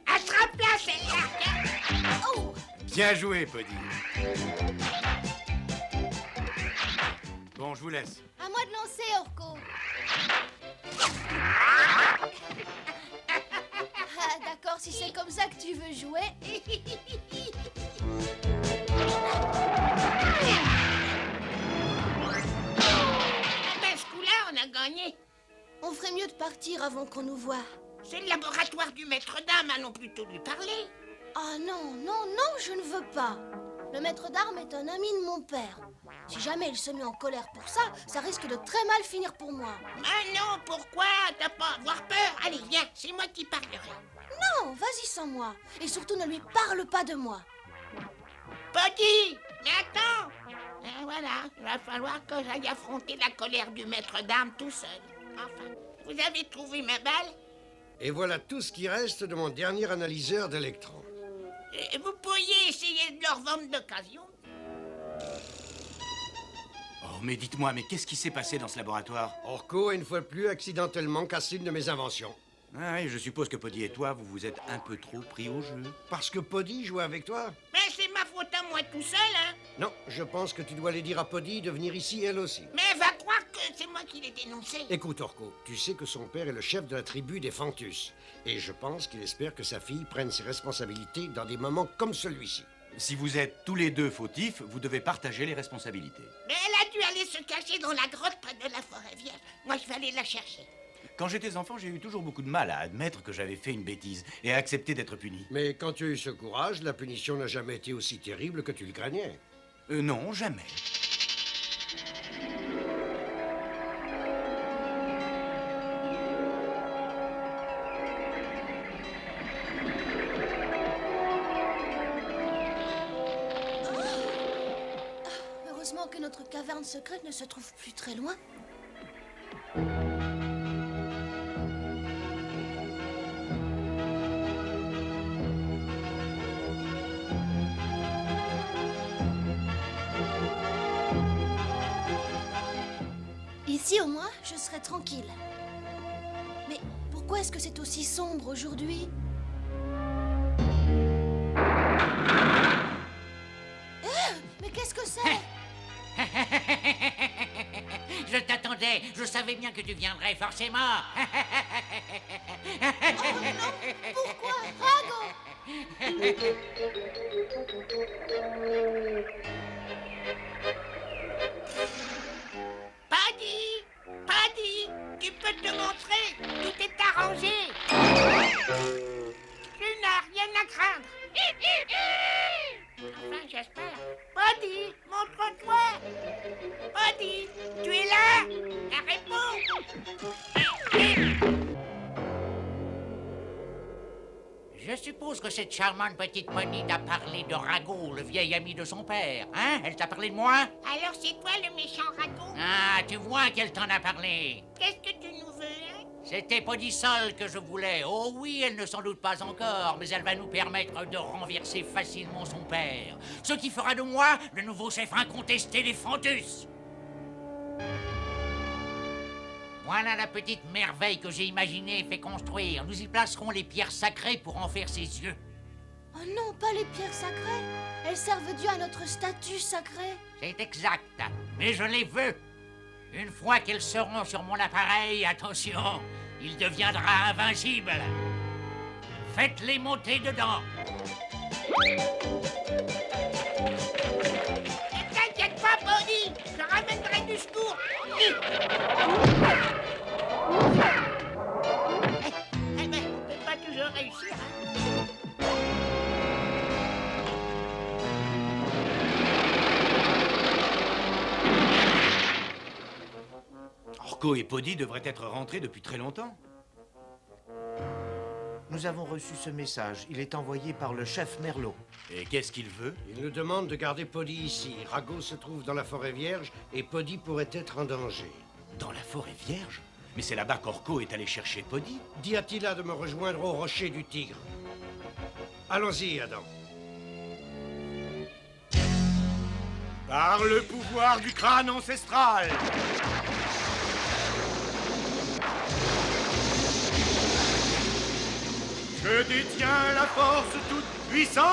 Attrape-la, celle-là. Oh. Bien joué, Poddy. Bon, je vous laisse. À moi de lancer, Orko. Ah, d'accord, si c'est comme ça que tu veux jouer. Ben, ce coup-là, on a gagné. On ferait mieux de partir avant qu'on nous voie. C'est le laboratoire du maître d'armes, allons plutôt lui parler. Ah non, non, non, je ne veux pas. Le maître d'armes est un ami de mon père. Si jamais il se met en colère pour ça, ça risque de très mal finir pour moi. Ah non, pourquoi? T'as pas à avoir peur. Allez, viens, c'est moi qui parlerai. Non, vas-y sans moi. Et surtout, ne lui parle pas de moi. Poddy, mais attends. Voilà, il va falloir que j'aille affronter la colère du maître d'armes tout seul. Enfin, vous avez trouvé ma balle? Et voilà tout ce qui reste de mon dernier analyseur d'électrons. Vous pourriez essayer de leur vendre d'occasion. Oh, mais dites-moi, mais qu'est-ce qui s'est passé dans ce laboratoire? Orko a une fois de plus accidentellement cassé une de mes inventions. Ah oui, je suppose que Poddy et toi, vous vous êtes un peu trop pris au jeu. Parce que Poddy jouait avec toi? Mais c'est ma faute à moi tout seul, hein. Non, je pense que tu dois aller dire à Poddy de venir ici, elle aussi. Mais va croire que c'est moi qui l'ai dénoncé. Écoute, Orko, tu sais que son père est le chef de la tribu des Fantus. Et je pense qu'il espère que sa fille prenne ses responsabilités dans des moments comme celui-ci. Si vous êtes tous les deux fautifs, vous devez partager les responsabilités. Mais elle a dû aller se cacher dans la grotte près de la forêt vierge. Moi, je vais aller la chercher. Quand j'étais enfant, j'ai eu toujours beaucoup de mal à admettre que j'avais fait une bêtise et à accepter d'être puni. Mais quand tu as eu ce courage, la punition n'a jamais été aussi terrible que tu le craignais. Non, jamais. Heureusement que notre caverne secrète ne se trouve plus très loin. Ici, au moins, je serai tranquille. Mais pourquoi est-ce que c'est aussi sombre aujourd'hui? Mais qu'est-ce que c'est? Je t'attendais, je savais bien que tu viendrais, forcément. Oh non! Pourquoi? Rago! Paddy! Paddy! Tu peux te montrer? Tout est arrangé! Tu n'as rien à craindre! Enfin, j'espère. Paddy, montre-toi! Paddy, tu es là? La réponse! Je suppose que cette charmante petite Moni t'a parlé de Rago, le vieil ami de son père. Hein? Elle t'a parlé de moi? Alors c'est toi le méchant ragon? Ah, tu vois qu'elle t'en a parlé. Qu'est-ce que tu nous veux, hein? C'était Podysol que je voulais. Oh oui, elle ne s'en doute pas encore, mais elle va nous permettre de renverser facilement son père. Ce qui fera de moi le nouveau chef incontesté des Fantus. Voilà la petite merveille que j'ai imaginée et fait construire. Nous y placerons les pierres sacrées pour en faire ses yeux. Oh non, pas les pierres sacrées. Elles servent Dieu à notre statut sacré. C'est exact, mais je les veux. Une fois qu'elles seront sur mon appareil, attention, il deviendra invincible. Faites-les monter dedans. Ne t'inquiète pas, Bonnie, je ramènerai du secours. Eh ben, on peut pas toujours réussir, hein. Orko et Poddy devraient être rentrés depuis très longtemps. Nous avons reçu ce message. Il est envoyé par le chef Merlot. Et qu'est-ce qu'il veut? Il nous demande de garder Poddy ici. Rago se trouve dans la forêt vierge et Poddy pourrait être en danger. Dans la forêt vierge? Mais c'est là-bas qu'Orko est allé chercher Poddy. Dis à Tila de me rejoindre au rocher du tigre. Allons-y, Adam. Par le pouvoir du crâne ancestral! Je détiens la force toute puissante!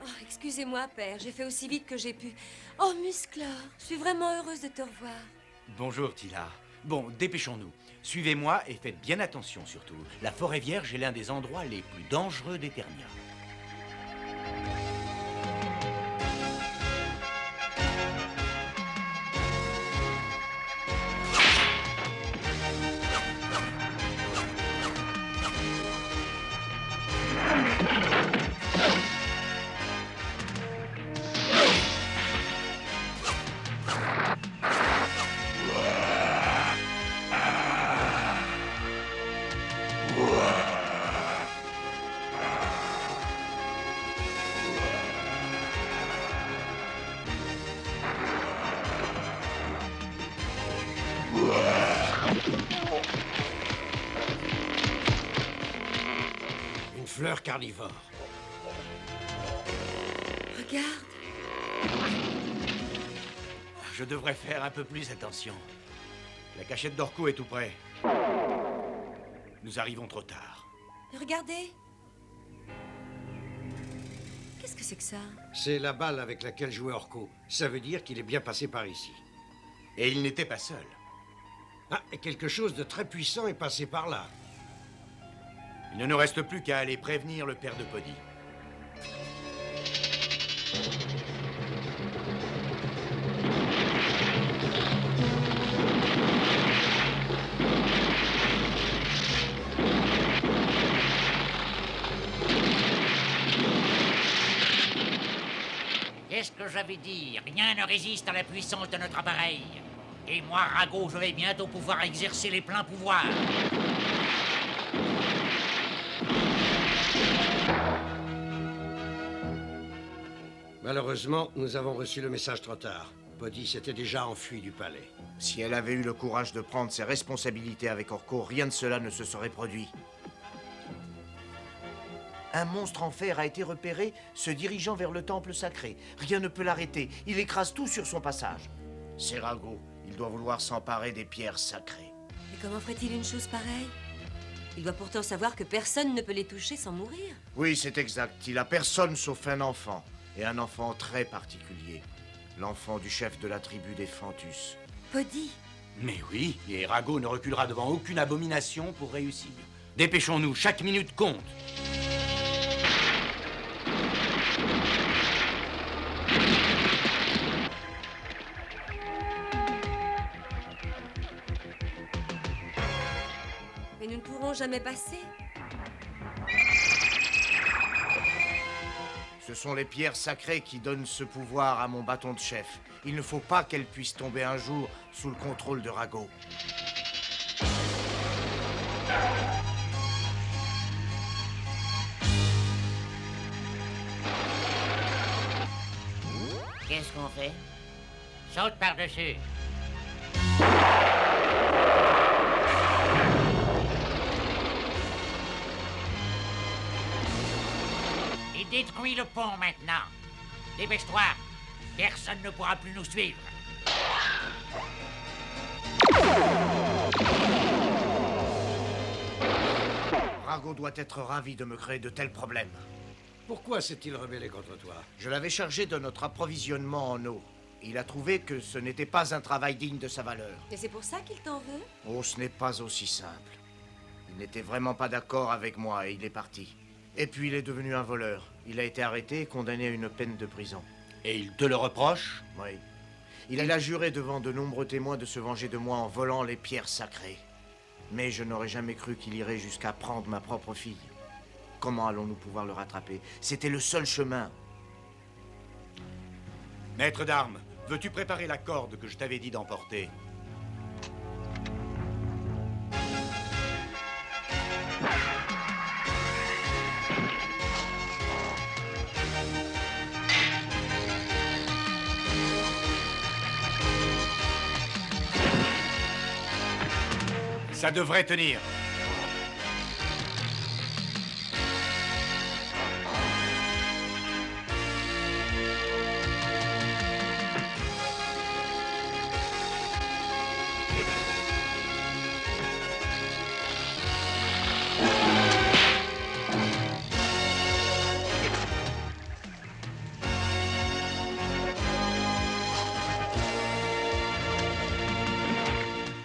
Oh, excusez-moi, père, j'ai fait aussi vite que j'ai pu. Oh, Musclor, je suis vraiment heureuse de te revoir. Bonjour, Tila. Bon, dépêchons-nous. Suivez-moi et faites bien attention surtout. La forêt vierge est l'un des endroits les plus dangereux d'Eternia. Une fleur carnivore. Regarde. Je devrais faire un peu plus attention. La cachette d'Orko est tout près. Nous arrivons trop tard. Regardez. Qu'est-ce que c'est que ça? C'est la balle avec laquelle jouait Orko. Ça veut dire qu'il est bien passé par ici. Et il n'était pas seul. Ah, et quelque chose de très puissant est passé par là. Il ne nous reste plus qu'à aller prévenir le père de Poddy. Qu'est-ce que j'avais dit? Rien ne résiste à la puissance de notre appareil. Et moi, Rago, je vais bientôt pouvoir exercer les pleins pouvoirs. Malheureusement, nous avons reçu le message trop tard. Poddy s'était déjà enfui du palais. Si elle avait eu le courage de prendre ses responsabilités avec Orko, rien de cela ne se serait produit. Un monstre en fer a été repéré se dirigeant vers le temple sacré. Rien ne peut l'arrêter. Il écrase tout sur son passage. C'est Rago. Il doit vouloir s'emparer des pierres sacrées. Mais comment ferait-il une chose pareille? Il doit pourtant savoir que personne ne peut les toucher sans mourir. Oui, c'est exact. Il a personne sauf un enfant. Et un enfant très particulier. L'enfant du chef de la tribu des Fantus. Poddy. Mais oui, et Rago ne reculera devant aucune abomination pour réussir. Dépêchons-nous, chaque minute compte. Mais nous ne pourrons jamais passer. Ce sont les pierres sacrées qui donnent ce pouvoir à mon bâton de chef. Il ne faut pas qu'elle puisse tomber un jour sous le contrôle de Rago. Qu'est-ce qu'on fait? Saute par-dessus. Et détruis le pont maintenant. Dépêche-toi. Personne ne pourra plus nous suivre. Rago doit être ravi de me créer de tels problèmes. Pourquoi s'est-il rebellé contre toi? Je l'avais chargé de notre approvisionnement en eau. Il a trouvé que ce n'était pas un travail digne de sa valeur. Et c'est pour ça qu'il t'en veut? Oh, ce n'est pas aussi simple. Il n'était vraiment pas d'accord avec moi et il est parti. Et puis il est devenu un voleur. Il a été arrêté et condamné à une peine de prison. Et il te le reproche? Oui. Il a juré devant de nombreux témoins de se venger de moi en volant les pierres sacrées. Mais je n'aurais jamais cru qu'il irait jusqu'à prendre ma propre fille. Comment allons-nous pouvoir le rattraper? C'était le seul chemin. Maître d'armes, Veux-tu préparer la corde que je t'avais dit d'emporter? Ça devrait tenir.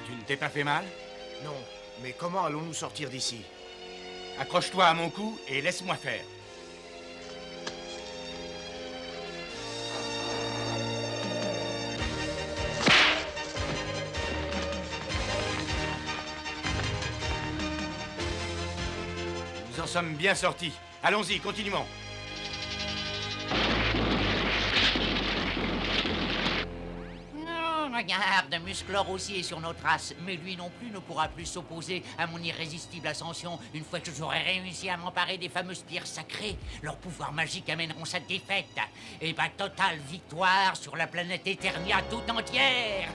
Tu ne t'es pas fait mal? Non, mais comment allons-nous sortir d'ici? Accroche-toi à mon cou et laisse-moi faire. Nous en sommes bien sortis. Allons-y, continuons. Non, regarde, Musclor aussi est sur nos traces, mais lui non plus ne pourra plus s'opposer à mon irrésistible ascension une fois que j'aurai réussi à m'emparer des fameuses pierres sacrées. Leurs pouvoirs magiques amèneront sa défaite et ma totale victoire sur la planète Eternia tout entière.